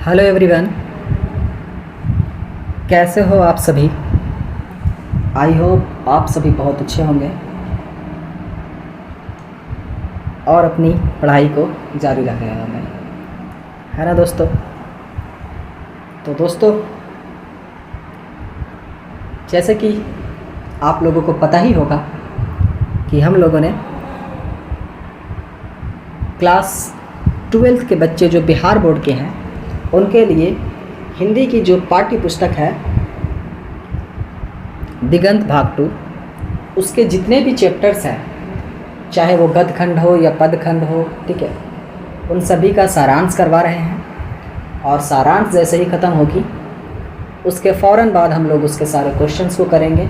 Hello everyone, कैसे हो आप सभी। आई होप आप सभी बहुत अच्छे होंगे और अपनी पढ़ाई को जारी रख रहे होंगे, है ना दोस्तों। तो दोस्तों, जैसे कि आप लोगों को पता ही होगा कि हम लोगों ने क्लास 12th के बच्चे जो बिहार बोर्ड के हैं उनके लिए हिंदी की जो पाठ्य पुस्तक है दिगंत भाग 2, उसके जितने भी चैप्टर्स हैं, चाहे वो गद्य खंड हो या पद खंड हो, ठीक है, उन सभी का सारांश करवा रहे हैं। और सारांश जैसे ही ख़त्म होगी उसके फ़ौरन बाद हम लोग उसके सारे क्वेश्चंस को करेंगे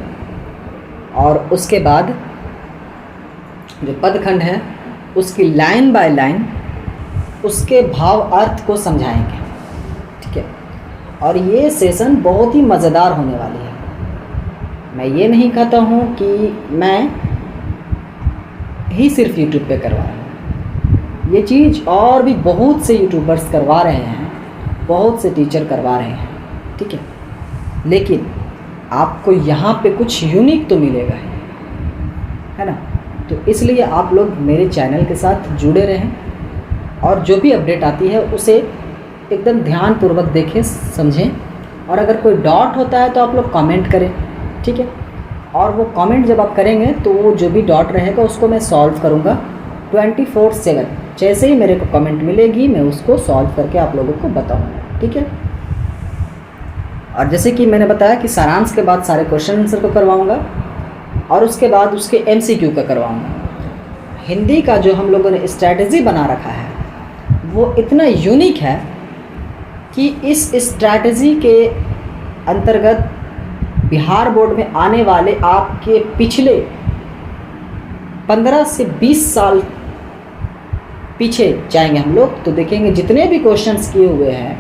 और उसके बाद जो पद खंड है उसकी लाइन बाय लाइन उसके भाव अर्थ को समझाएंगे, ठीक है। और ये सेशन बहुत ही मज़ेदार होने वाली है। मैं ये नहीं कहता हूँ कि मैं ही सिर्फ यूट्यूब पे करवा रहा हूँ, ये चीज़ और भी बहुत से यूट्यूबर्स करवा रहे हैं, बहुत से टीचर करवा रहे हैं, ठीक है। लेकिन आपको यहाँ पे कुछ यूनिक तो मिलेगा ही, है ना। तो इसलिए आप लोग मेरे चैनल के साथ जुड़े रहें और जो भी अपडेट आती है उसे एकदम ध्यानपूर्वक देखें, समझें। और अगर कोई डाउट होता है तो आप लोग कमेंट करें, ठीक है। और वो कमेंट जब आप करेंगे तो वो जो भी डाउट रहेगा उसको मैं सॉल्व करूँगा 24/7। जैसे ही मेरे को कमेंट मिलेगी मैं उसको सॉल्व करके आप लोगों को बताऊँगा, ठीक है। और जैसे कि मैंने बताया कि सारांश के बाद सारे क्वेश्चन आंसर को करवाऊँगा और उसके बाद उसके MCQ का करवाऊँगा। हिंदी का जो हम लोगों ने स्ट्रैटेजी बना रखा है वो इतना यूनिक है कि इस स्ट्रैटेजी के अंतर्गत बिहार बोर्ड में आने वाले आपके पिछले 15 से 20 साल पीछे जाएंगे हम लोग, तो देखेंगे जितने भी क्वेश्चंस किए हुए हैं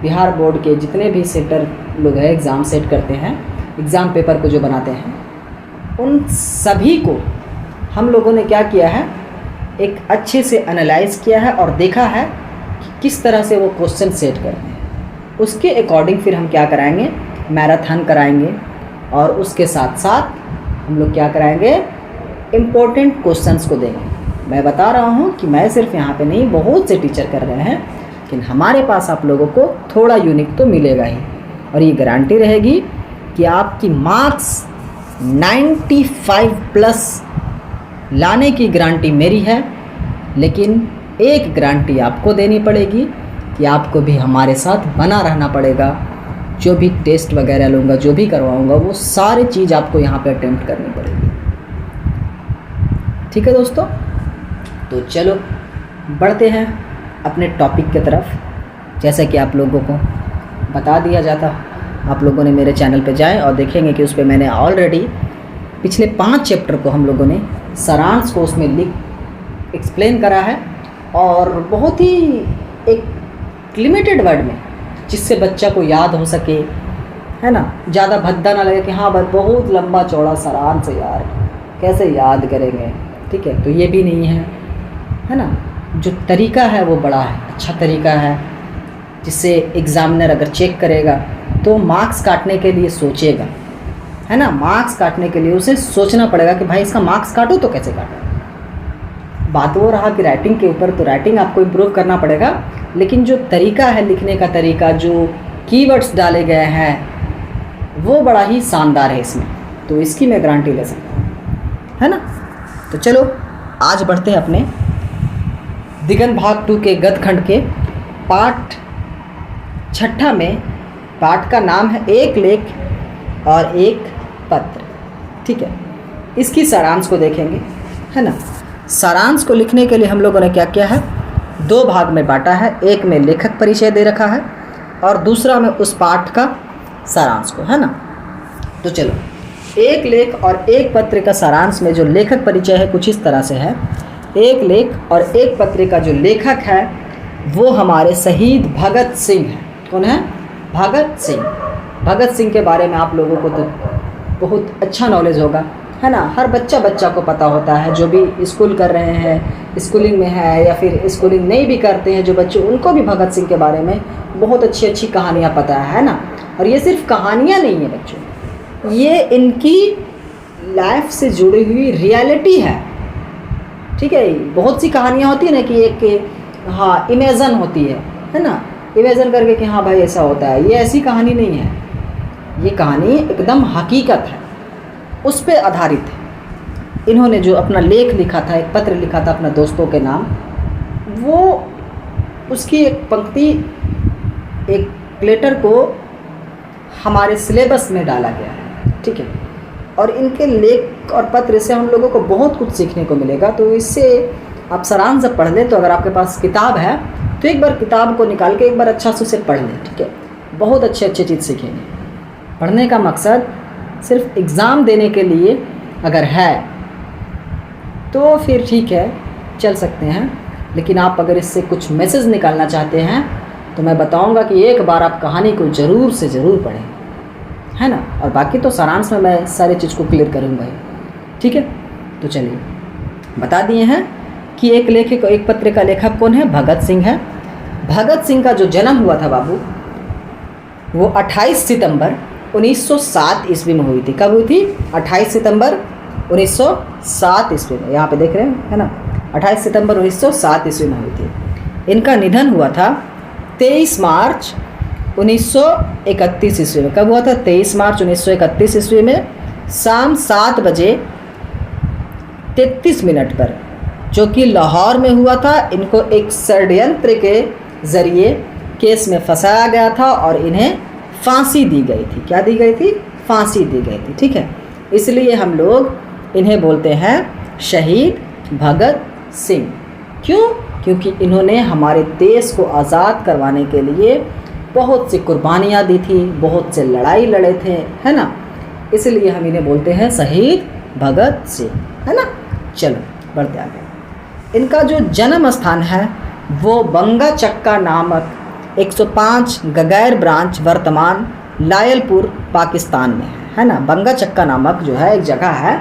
बिहार बोर्ड के, जितने भी सेटर लोग हैं एग्ज़ाम सेट करते हैं, एग्ज़ाम पेपर को जो बनाते हैं, उन सभी को हम लोगों ने क्या किया है, एक अच्छे से एनालाइज किया है और देखा है कि किस तरह से वो क्वेश्चन सेट करते हैं। उसके अकॉर्डिंग फिर हम क्या कराएंगे, मैराथन कराएंगे और उसके साथ साथ हम लोग क्या कराएंगे, इम्पोर्टेंट क्वेश्चंस को देंगे। मैं बता रहा हूँ कि मैं सिर्फ यहाँ पे नहीं, बहुत से टीचर कर रहे हैं, लेकिन हमारे पास आप लोगों को थोड़ा यूनिक तो मिलेगा ही। और ये गारंटी रहेगी कि आपकी मार्क्स 95+ लाने की गारंटी मेरी है। लेकिन एक गारंटी आपको देनी पड़ेगी कि आपको भी हमारे साथ बना रहना पड़ेगा। जो भी टेस्ट वगैरह लूँगा, जो भी करवाऊँगा, वो सारी चीज़ आपको यहाँ पे अटेम्प्ट करनी पड़ेगी, ठीक है दोस्तों। तो चलो बढ़ते हैं अपने टॉपिक की तरफ। जैसा कि आप लोगों को बता दिया जाता, आप लोगों ने मेरे चैनल पे जाएं और देखेंगे कि उस पर मैंने ऑलरेडी पिछले 5 चैप्टर को हम लोगों ने सारांश को उसमें लिख एक्सप्लेन करा है और बहुत ही एक लिमिटेड वर्ड में, जिससे बच्चा को याद हो सके, है ना, ज़्यादा भद्दा ना लगे कि हाँ बस बहुत लंबा चौड़ा सारांश है यार, कैसे याद करेंगे, ठीक है। तो ये भी नहीं है ना। जो तरीका है वो बड़ा है, अच्छा तरीका है, जिससे एग्ज़ामिनर अगर चेक करेगा तो मार्क्स काटने के लिए सोचेगा, है ना। मार्क्स काटने के लिए उसे सोचना पड़ेगा कि भाई इसका मार्क्स काटूँ तो कैसे काटूँ। बात वो रहा कि राइटिंग के ऊपर, तो राइटिंग आपको इम्प्रूव करना पड़ेगा, लेकिन जो तरीका है लिखने का तरीका, जो कीवर्ड्स डाले गए हैं वो बड़ा ही शानदार है इसमें, तो इसकी मैं गारंटी ले सकता हूँ, है ना। तो चलो आज बढ़ते हैं अपने दिगंत भाग 2 के गद्य खंड के पाठ 6 में। पाठ का नाम है एक लेख और एक पत्र, ठीक है। इसकी सारांश को देखेंगे, है ना। सारांश को लिखने के लिए हम लोगों ने क्या किया है, 2 भाग में बांटा है। एक में लेखक परिचय दे रखा है और दूसरा में उस पाठ का सारांश को, है ना। तो चलो, एक लेख और एक पत्र का सारांश में जो लेखक परिचय है कुछ इस तरह से है। एक लेख और एक पत्र का जो लेखक है वो हमारे शहीद भगत सिंह हैं। कौन है? भगत सिंह। भगत सिंह के बारे में आप लोगों को तो बहुत अच्छा नॉलेज होगा है ना। हर बच्चा को पता होता है, जो भी स्कूल कर रहे हैं, स्कूलिंग में है या फिर स्कूलिंग नहीं भी करते हैं जो बच्चे, उनको भी भगत सिंह के बारे में बहुत अच्छी अच्छी कहानियाँ पता है ना। और ये सिर्फ कहानियाँ नहीं है बच्चों, ये इनकी लाइफ से जुड़ी हुई रियलिटी है, ठीक है। बहुत सी कहानियाँ होती है ना कि एक हाँ इमेजन होती है ना, इमेजन करके कि हाँ भाई ऐसा होता है। ये ऐसी कहानी नहीं है, ये कहानी एकदम हकीकत है, उस पे आधारित है। इन्होंने जो अपना लेख लिखा था, एक पत्र लिखा था अपने दोस्तों के नाम, वो उसकी एक पंक्ति, एक लेटर को हमारे सिलेबस में डाला गया है, ठीक है। और इनके लेख और पत्र से हम लोगों को बहुत कुछ सीखने को मिलेगा। तो इससे आप सारांश जब पढ़ लें, तो अगर आपके पास किताब है तो एक बार किताब को निकाल के एक बार अच्छा से उसे पढ़ लें, ठीक है। बहुत अच्छे चीज़ सीखेंगे। पढ़ने का मकसद सिर्फ एग्ज़ाम देने के लिए अगर है तो फिर ठीक है, चल सकते हैं। लेकिन आप अगर इससे कुछ मैसेज निकालना चाहते हैं तो मैं बताऊंगा कि एक बार आप कहानी को ज़रूर से ज़रूर पढ़ें, है ना। और बाकी तो सारांश में मैं सारी चीज़ को क्लियर करूंगा ही, ठीक है। तो चलिए बता दिए हैं कि एक लेखक, एक पत्र का लेखक कौन है, भगत सिंह है। भगत सिंह का जो जन्म हुआ था बाबू, वो 28 सितंबर 1907 ईस्वी में हुई थी। कब हुई थी? 28 सितंबर 1907 ईस्वी में। यहाँ पे देख रहे हैं, है ना, 28 सितंबर 1907 ईस्वी में हुई थी। इनका निधन हुआ था 23 मार्च 1931 ईस्वी में। कब हुआ था? 23 मार्च 1931 ईस्वी में शाम 7 बजे 33 मिनट पर, जो कि लाहौर में हुआ था। इनको एक षड्यंत्र के ज़रिए केस में फंसाया गया था और इन्हें फांसी दी गई थी। क्या दी गई थी? फांसी दी गई थी, ठीक है। इसलिए हम लोग इन्हें बोलते हैं शहीद भगत सिंह। क्यों? क्योंकि इन्होंने हमारे देश को आज़ाद करवाने के लिए बहुत सी कुर्बानियाँ दी थी, बहुत से लड़ाई लड़े थे, है ना। इसलिए हम इन्हें बोलते हैं शहीद भगत सिंह, है ना। चलो बढ़ते आगे। इनका जो जन्म स्थान है वो बंगा चक्का नामक 105 गगैर ब्रांच वर्तमान लायलपुर पाकिस्तान में है ना। बंगा चक्का नामक जो है एक जगह है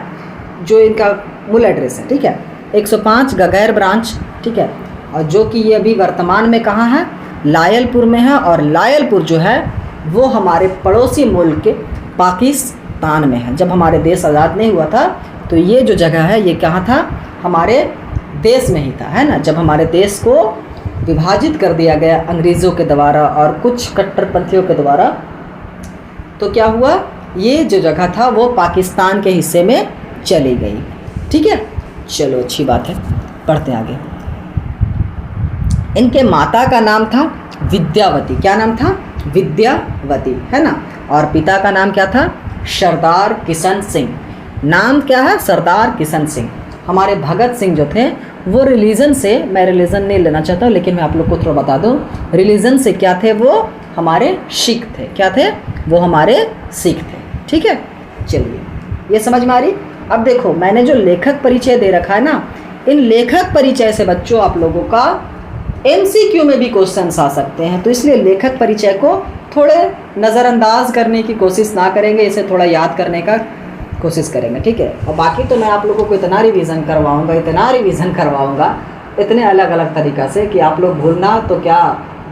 जो इनका मूल एड्रेस है, ठीक है। 105 गगैर ब्रांच, ठीक है। और जो कि ये अभी वर्तमान में कहाँ है? लायलपुर में है। और लायलपुर जो है वो हमारे पड़ोसी मुल्क के पाकिस्तान में है। जब हमारे देश आज़ाद नहीं हुआ था तो ये जो जगह है ये कहाँ था? हमारे देश में ही था, है ना। जब हमारे देश को विभाजित कर दिया गया अंग्रेज़ों के द्वारा और कुछ कट्टरपंथियों के द्वारा, तो क्या हुआ? ये जो जगह था वो पाकिस्तान के हिस्से में चली गई, ठीक है। चलो अच्छी बात है, पढ़ते आगे। इनके माता का नाम था विद्यावती। क्या नाम था? विद्यावती, है ना। और पिता का नाम क्या था? सरदार किशन सिंह। नाम क्या है? सरदार किशन सिंह। हमारे भगत सिंह जो थे वो रिलीजन से, मैं रिलीजन नहीं लेना चाहता हूँ लेकिन मैं आप लोग को थोड़ा बता दूँ, रिलीजन से क्या थे? वो हमारे सिख थे। क्या थे? वो हमारे सिख थे, ठीक है। चलिए ये समझ में आ रही। अब देखो मैंने जो लेखक परिचय दे रखा है ना, इन लेखक परिचय से बच्चों आप लोगों का MCQ में भी क्वेश्चंस आ सकते हैं। तो इसलिए लेखक परिचय को थोड़े नज़रअंदाज करने की कोशिश ना करेंगे, इसे थोड़ा याद करने का कोशिश करेंगे, ठीक है। और बाकी तो मैं आप लोगों को इतना रिवीजन करवाऊंगा इतने अलग अलग तरीक़ा से कि आप लोग भूलना तो क्या,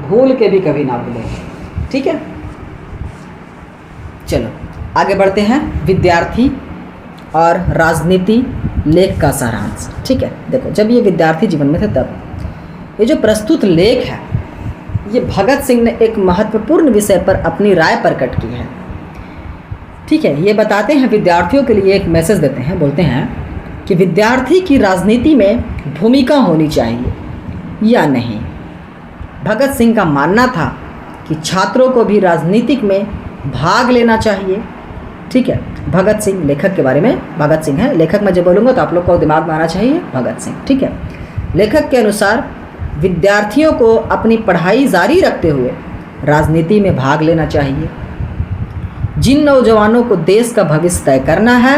भूल के भी कभी ना भूलें, ठीक है। चलो आगे बढ़ते हैं। विद्यार्थी और राजनीति लेख का सारांश, ठीक है। देखो जब ये विद्यार्थी जीवन में थे तब ये जो प्रस्तुत लेख है ये भगत सिंह ने एक महत्वपूर्ण विषय पर अपनी राय प्रकट की है, ठीक है। ये बताते हैं, विद्यार्थियों के लिए एक मैसेज देते हैं, बोलते हैं कि विद्यार्थी की राजनीति में भूमिका होनी चाहिए या नहीं। भगत सिंह का मानना था कि छात्रों को भी राजनीतिक में भाग लेना चाहिए, ठीक है। भगत सिंह लेखक के बारे में, भगत सिंह है लेखक, मैं जब बोलूँगा तो आप लोग को दिमाग में आना चाहिए भगत सिंह, ठीक है। लेखक के अनुसार विद्यार्थियों को अपनी पढ़ाई जारी रखते हुए राजनीति में भाग लेना चाहिए। जिन नौजवानों को देश का भविष्य तय करना है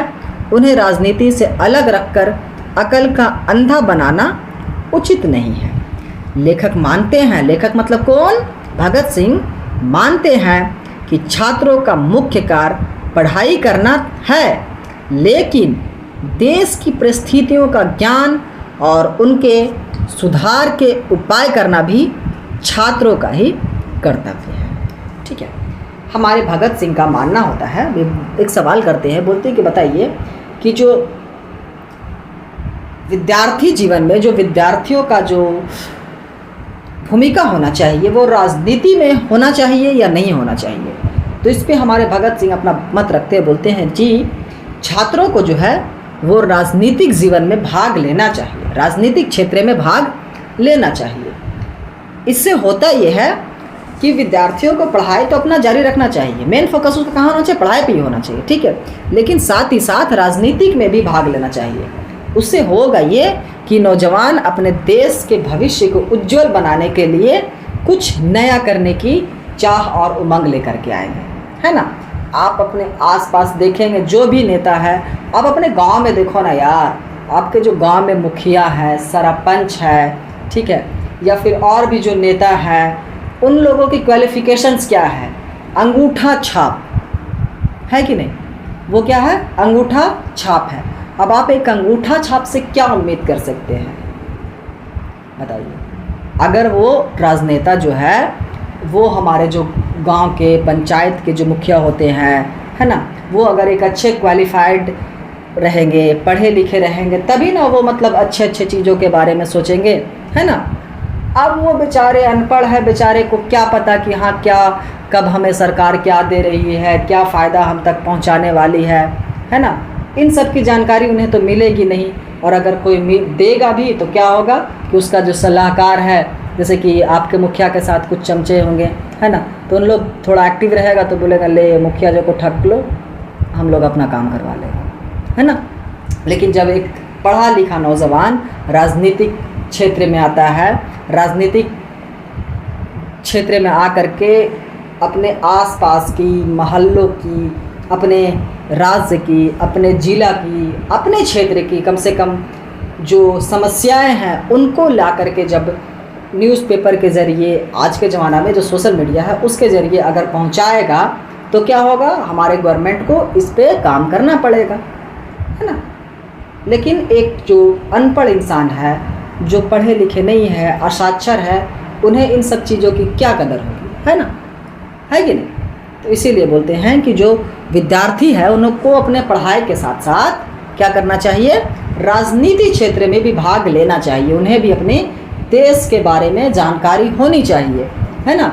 उन्हें राजनीति से अलग रखकर अकल का अंधा बनाना उचित नहीं है। लेखक मानते हैं, लेखक मतलब कौन? भगत सिंह मानते हैं कि छात्रों का मुख्य कार्य पढ़ाई करना है, लेकिन देश की परिस्थितियों का ज्ञान और उनके सुधार के उपाय करना भी छात्रों का ही कर्तव्य है। ठीक है, हमारे भगत सिंह का मानना होता है, एक सवाल करते हैं, बोलते हैं कि बताइए कि जो विद्यार्थी जीवन में जो विद्यार्थियों का जो भूमिका होना चाहिए वो राजनीति में होना चाहिए या नहीं होना चाहिए। तो इस पे हमारे भगत सिंह अपना मत रखते हैं, बोलते हैं जी छात्रों को जो है वो राजनीतिक जीवन में भाग लेना चाहिए, राजनीतिक क्षेत्र में भाग लेना चाहिए। इससे होता ये है कि विद्यार्थियों को पढ़ाई तो अपना जारी रखना चाहिए, मेन फोकस उसका कहाँ होना चाहिए, पढ़ाई पे ही होना चाहिए, ठीक है, लेकिन साथ ही साथ राजनीतिक में भी भाग लेना चाहिए। उससे होगा ये कि नौजवान अपने देश के भविष्य को उज्जवल बनाने के लिए कुछ नया करने की चाह और उमंग लेकर के आएंगे, है ना। आप अपने आसपास देखेंगे जो भी नेता है, आप अपने गांव में देखो ना यार, आपके जो गांव में मुखिया है, सरपंच है, ठीक है, या फिर और भी जो नेता है, उन लोगों की क्वालिफिकेशंस क्या है, अंगूठा छाप है कि नहीं, वो क्या है, अंगूठा छाप है। अब आप एक अंगूठा छाप से क्या उम्मीद कर सकते हैं बताइए। अगर वो राजनेता जो है वो हमारे जो गांव के पंचायत के जो मुखिया होते हैं, है ना, वो अगर एक अच्छे क्वालिफाइड रहेंगे, पढ़े लिखे रहेंगे, तभी ना वो मतलब अच्छे अच्छे चीज़ों के बारे में सोचेंगे, है ना। अब वो बेचारे अनपढ़ है, बेचारे को क्या पता कि हाँ क्या कब हमें सरकार क्या दे रही है, क्या फ़ायदा हम तक पहुंचाने वाली है ना। इन सब की जानकारी उन्हें तो मिलेगी नहीं, और अगर कोई देगा भी तो क्या होगा कि उसका जो सलाहकार है, जैसे कि आपके मुखिया के साथ कुछ चमचे होंगे, है ना, तो उन लोग थोड़ा एक्टिव रहेगा तो बोलेगा ले मुखिया जो को ठग लो, हम लोग अपना काम करवा लेंगे, है ना। लेकिन जब एक पढ़ा लिखा नौजवान राजनीतिक क्षेत्र में आता है, राजनीतिक क्षेत्र में आकर के अपने आसपास की, मोहल्लों की, अपने राज्य की, अपने ज़िला की, अपने क्षेत्र की कम से कम जो समस्याएं हैं उनको ला करके जब न्यूज़पेपर के ज़रिए, आज के ज़माना में जो सोशल मीडिया है उसके ज़रिए अगर पहुंचाएगा तो क्या होगा, हमारे गवर्नमेंट को इस पे काम करना पड़ेगा, है ना। लेकिन एक जो अनपढ़ इंसान है, जो पढ़े लिखे नहीं है, असाक्षर है, उन्हें इन सब चीज़ों की क्या कदर होगी, है ना, है कि नहीं। तो इसीलिए बोलते हैं कि जो विद्यार्थी है उनको अपने पढ़ाई के साथ साथ क्या करना चाहिए, राजनीति क्षेत्र में भी भाग लेना चाहिए, उन्हें भी अपने देश के बारे में जानकारी होनी चाहिए, है ना।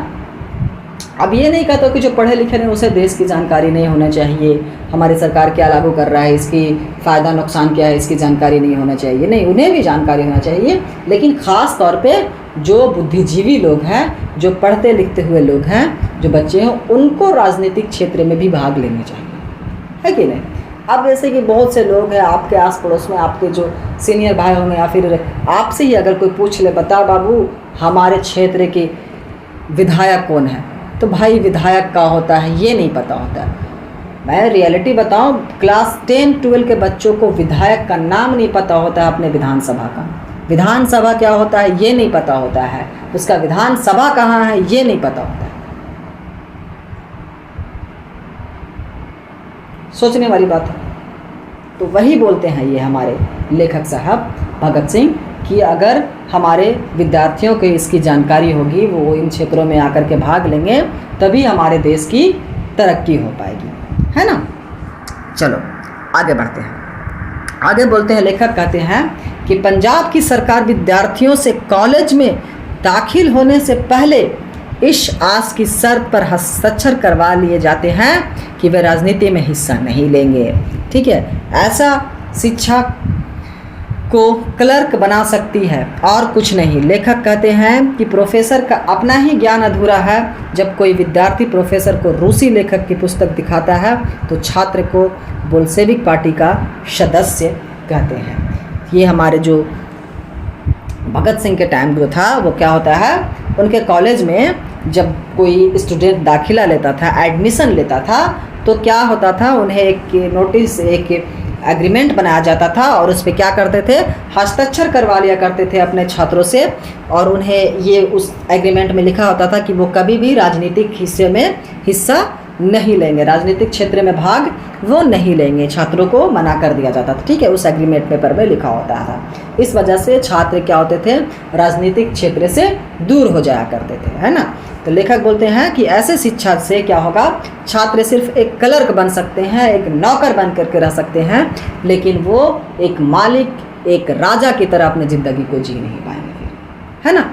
अब ये नहीं कहता कि जो पढ़े लिखे नहीं उसे देश की जानकारी नहीं होना चाहिए, हमारी सरकार क्या लागू कर रहा है, इसकी फ़ायदा नुकसान क्या है, इसकी जानकारी नहीं होना चाहिए, नहीं, उन्हें भी जानकारी होना चाहिए। लेकिन ख़ास तौर पे जो बुद्धिजीवी लोग हैं, जो पढ़ते लिखते हुए लोग हैं, जो बच्चे हैं, उनको राजनीतिक क्षेत्र में भी भाग लेने चाहिए, है कि नहीं। अब जैसे कि बहुत से लोग हैं आपके आस पड़ोस में, आपके जो सीनियर भाई होंगे या फिर आपसे ही अगर कोई पूछ ले, बता बाबू हमारे क्षेत्र के विधायक कौन है, तो भाई विधायक का होता है ये नहीं पता होता है। मैं रियलिटी बताऊं, क्लास 10-12 के बच्चों को विधायक का नाम नहीं पता होता है अपने विधानसभा का, विधानसभा क्या होता है ये नहीं पता होता है, उसका विधानसभा कहाँ है ये नहीं पता होता है। सोचने वाली बात है। तो वही बोलते हैं ये हमारे लेखक साहब भगत सिंह कि अगर हमारे विद्यार्थियों को इसकी जानकारी होगी, वो इन क्षेत्रों में आकर के भाग लेंगे, तभी हमारे देश की तरक्की हो पाएगी, है ना। चलो आगे बढ़ते हैं। आगे बोलते हैं, लेखक कहते हैं कि पंजाब की सरकार विद्यार्थियों से कॉलेज में दाखिल होने से पहले इस आस की शर्त पर हस्ताक्षर करवा लिए जाते हैं कि वे राजनीति में हिस्सा नहीं लेंगे, ठीक है। ऐसा शिक्षा को क्लर्क बना सकती है और कुछ नहीं। लेखक कहते हैं कि प्रोफेसर का अपना ही ज्ञान अधूरा है। जब कोई विद्यार्थी प्रोफेसर को रूसी लेखक की पुस्तक दिखाता है तो छात्र को बोल्शेविक पार्टी का सदस्य कहते हैं। ये हमारे जो भगत सिंह के टाइम जो था वो क्या होता है, उनके कॉलेज में जब कोई स्टूडेंट दाखिला लेता था, एडमिशन लेता था, तो क्या होता था, उन्हें एक नोटिस, एक एग्रीमेंट बनाया जाता था और उस पर क्या करते थे, हस्ताक्षर करवा लिया करते थे अपने छात्रों से। और उन्हें ये उस एग्रीमेंट में लिखा होता था कि वो कभी भी राजनीतिक हिस्से में हिस्सा नहीं लेंगे, राजनीतिक क्षेत्र में भाग वो नहीं लेंगे, छात्रों को मना कर दिया जाता था। ठीक है, उस एग्रीमेंट पेपर में लिखा होता था। इस वजह से छात्र क्या होते थे, राजनीतिक क्षेत्र से दूर हो जाया करते थे, है ना। तो लेखक बोलते हैं कि ऐसे शिक्षा से क्या होगा, छात्र सिर्फ एक क्लर्क बन सकते हैं, एक नौकर बन करके रह सकते हैं, लेकिन वो एक मालिक, एक राजा की तरह अपनी ज़िंदगी को जी नहीं पाएंगे फिर, है ना।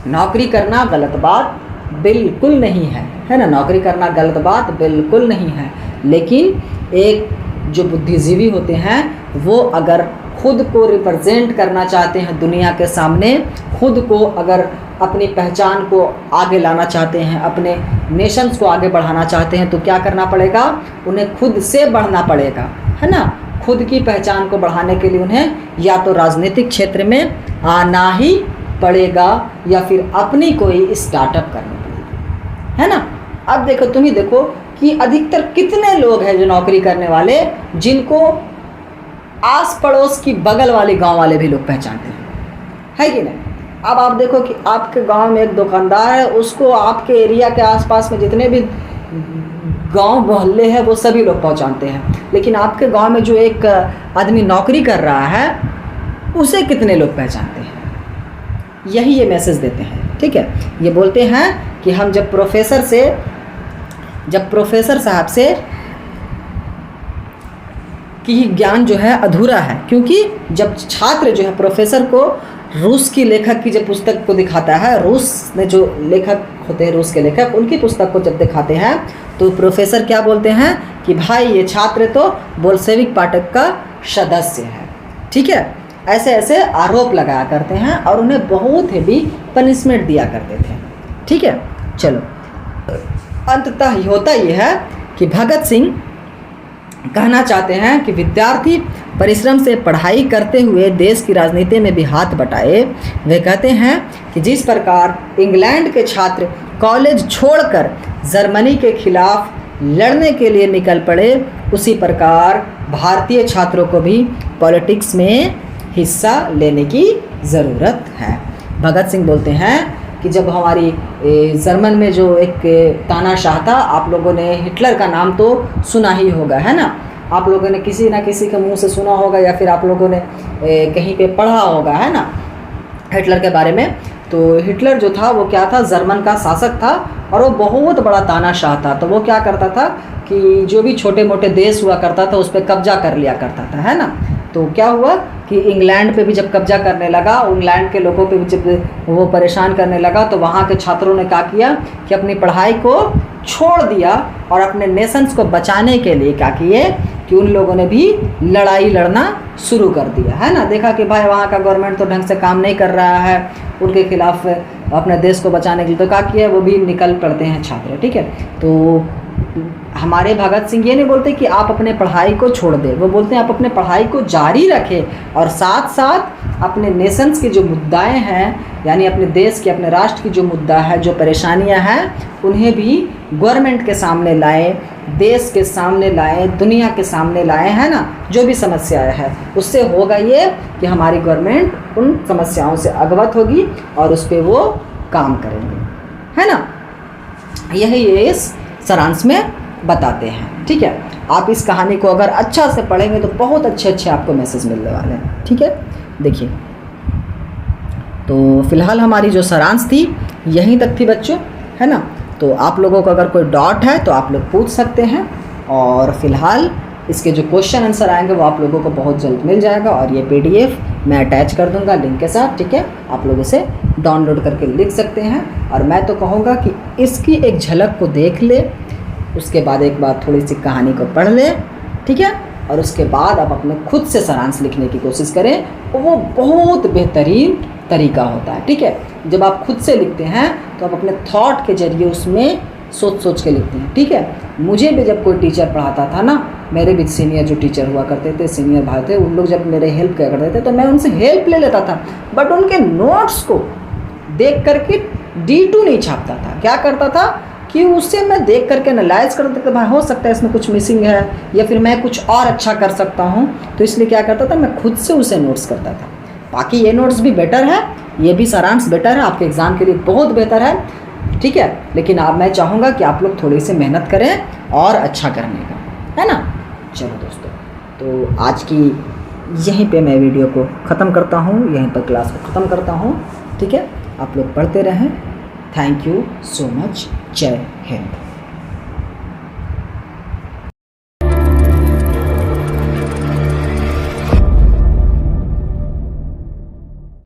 नौकरी करना गलत बात बिल्कुल नहीं है ना, नौकरी करना गलत बात बिल्कुल नहीं है, लेकिन एक जो बुद्धिजीवी होते हैं वो अगर खुद को रिप्रेजेंट करना चाहते हैं दुनिया के सामने, खुद को अगर अपनी पहचान को आगे लाना चाहते हैं, अपने नेशंस को आगे बढ़ाना चाहते हैं, तो क्या करना पड़ेगा, उन्हें खुद से बढ़ना पड़ेगा, है ना। खुद की पहचान को बढ़ाने के लिए उन्हें या तो राजनीतिक क्षेत्र में आना ही पड़ेगा या फिर अपनी कोई स्टार्टअप करनी पड़ेगी, है ना। अब देखो, तुम ही देखो कि अधिकतर कितने लोग हैं जो नौकरी करने वाले, जिनको आस पड़ोस की बगल वाले गांव वाले भी लोग पहचानते हैं, है कि नहीं। अब आप देखो कि आपके गांव में एक दुकानदार है, उसको आपके एरिया के आसपास में जितने भी गांव मोहल्ले हैं वो सभी लोग पहचानते हैं, लेकिन आपके गांव में जो एक आदमी नौकरी कर रहा है उसे कितने लोग पहचानते हैं। यही ये मैसेज देते हैं। ठीक है, ये बोलते हैं कि हम जब प्रोफेसर साहब से कि ज्ञान जो है अधूरा है, क्योंकि जब छात्र जो है प्रोफेसर को रूस की लेखक की जब पुस्तक को दिखाता है, रूस में जो लेखक होते हैं, रूस के लेखक, उनकी पुस्तक को जब दिखाते हैं तो प्रोफेसर क्या बोलते हैं कि भाई ये छात्र तो बोल्शेविक पार्टी का सदस्य है। ठीक है, ऐसे ऐसे आरोप लगाया करते हैं और उन्हें बहुत हेवी पनिशमेंट दिया करते थे। ठीक है, चलो अंततः होता यह है कि भगत सिंह कहना चाहते हैं कि विद्यार्थी परिश्रम से पढ़ाई करते हुए देश की राजनीति में भी हाथ बटाए। वे कहते हैं कि जिस प्रकार इंग्लैंड के छात्र कॉलेज छोड़कर जर्मनी के खिलाफ लड़ने के लिए निकल पड़े, उसी प्रकार भारतीय छात्रों को भी पॉलिटिक्स में हिस्सा लेने की ज़रूरत है। भगत सिंह बोलते हैं कि जब हमारी जर्मन में जो एक तानाशाह था, आप लोगों ने हिटलर का नाम तो सुना ही होगा, है ना। आप लोगों ने किसी ना किसी के मुंह से सुना होगा या फिर आप लोगों ने कहीं पे पढ़ा होगा, है ना, हिटलर के बारे में। तो हिटलर जो था वो क्या था, जर्मन का शासक था और वो बहुत बड़ा तानाशाह था। तो वो क्या करता था कि जो भी छोटे मोटे देश हुआ करता था उस पर कब्जा कर लिया करता था, है ना। तो क्या हुआ कि इंग्लैंड पे भी जब कब्जा करने लगा, इंग्लैंड के लोगों पे भी जब वो परेशान करने लगा, तो वहाँ के छात्रों ने क्या किया कि अपनी पढ़ाई को छोड़ दिया और अपने नेशंस को बचाने के लिए क्या किए कि उन लोगों ने भी लड़ाई लड़ना शुरू कर दिया, है ना। देखा कि भाई वहाँ का गवर्नमेंट तो ढंग से काम नहीं कर रहा है, उनके खिलाफ अपने देश को बचाने के लिए तो क्या किया, वो भी निकल पड़ते हैं छात्र। ठीक है, तो हमारे भगत सिंह ये नहीं बोलते कि आप अपने पढ़ाई को छोड़ दें, वो बोलते हैं आप अपने पढ़ाई को जारी रखें और साथ साथ अपने नेशंस के जो मुद्दाएं हैं, यानी अपने देश के, अपने राष्ट्र की जो मुद्दा है, जो परेशानियां हैं, उन्हें भी गवर्नमेंट के सामने लाएं, देश के सामने लाएं, दुनिया के सामने लाएं, है ना। जो भी समस्याएं हैं उससे होगा ये कि हमारी गवर्नमेंट उन समस्याओं से अवगत होगी और उस पर वो काम करेंगे, है ना। यही ये इस सारांश में बताते हैं। ठीक है, आप इस कहानी को अगर अच्छा से पढ़ेंगे तो बहुत अच्छे अच्छे आपको मैसेज मिलने वाले हैं। ठीक है, देखिए, तो फिलहाल हमारी जो सारांश थी यहीं तक थी बच्चों, है ना। तो आप लोगों को अगर कोई डाउट है तो आप लोग पूछ सकते हैं और फिलहाल इसके जो क्वेश्चन आंसर आएंगे वो आप लोगों को बहुत जल्द मिल जाएगा और ये PDF मैं अटैच कर दूंगा लिंक के साथ। ठीक है, आप लोग इसे डाउनलोड करके लिख सकते हैं और मैं तो कहूँगा कि इसकी एक झलक को देख ले, उसके बाद एक बार थोड़ी सी कहानी को पढ़ ले, ठीक है, और उसके बाद आप अपने खुद से सारांश लिखने की कोशिश करें, वो बहुत बेहतरीन तरीका होता है। ठीक है, जब आप खुद से लिखते हैं तो आप अपने थॉट के जरिए उसमें सोच सोच के लिखते हैं। ठीक है, मुझे भी जब कोई टीचर पढ़ाता था ना, मेरे भी सीनियर जो टीचर हुआ करते थे, सीनियर भाई थे, उन लोग जब मेरे हेल्प किया करते थे तो मैं उनसे हेल्प ले लेता था, बट उनके नोट्स को देख करके D2 नहीं छापता था। क्या करता था कि उससे मैं देख करके एनालाइज करता था, भाई हो सकता है इसमें कुछ मिसिंग है या फिर मैं कुछ और अच्छा कर सकता हूँ, तो इसलिए क्या करता था, मैं खुद से उसे नोट्स करता था। बाकी ये नोट्स भी बेटर है, ये भी सारांश बेटर है, आपके एग्ज़ाम के लिए बहुत बेहतर है, ठीक है। लेकिन अब मैं चाहूँगा कि आप लोग थोड़ी सी मेहनत करें और अच्छा करने का, है ना। चलो दोस्तों, तो आज की यहीं पे मैं वीडियो को ख़त्म करता हूँ, यहीं पर क्लास को ख़त्म करता हूँ, ठीक है। आप लोग पढ़ते रहें। Thank you so much. जय हिंद।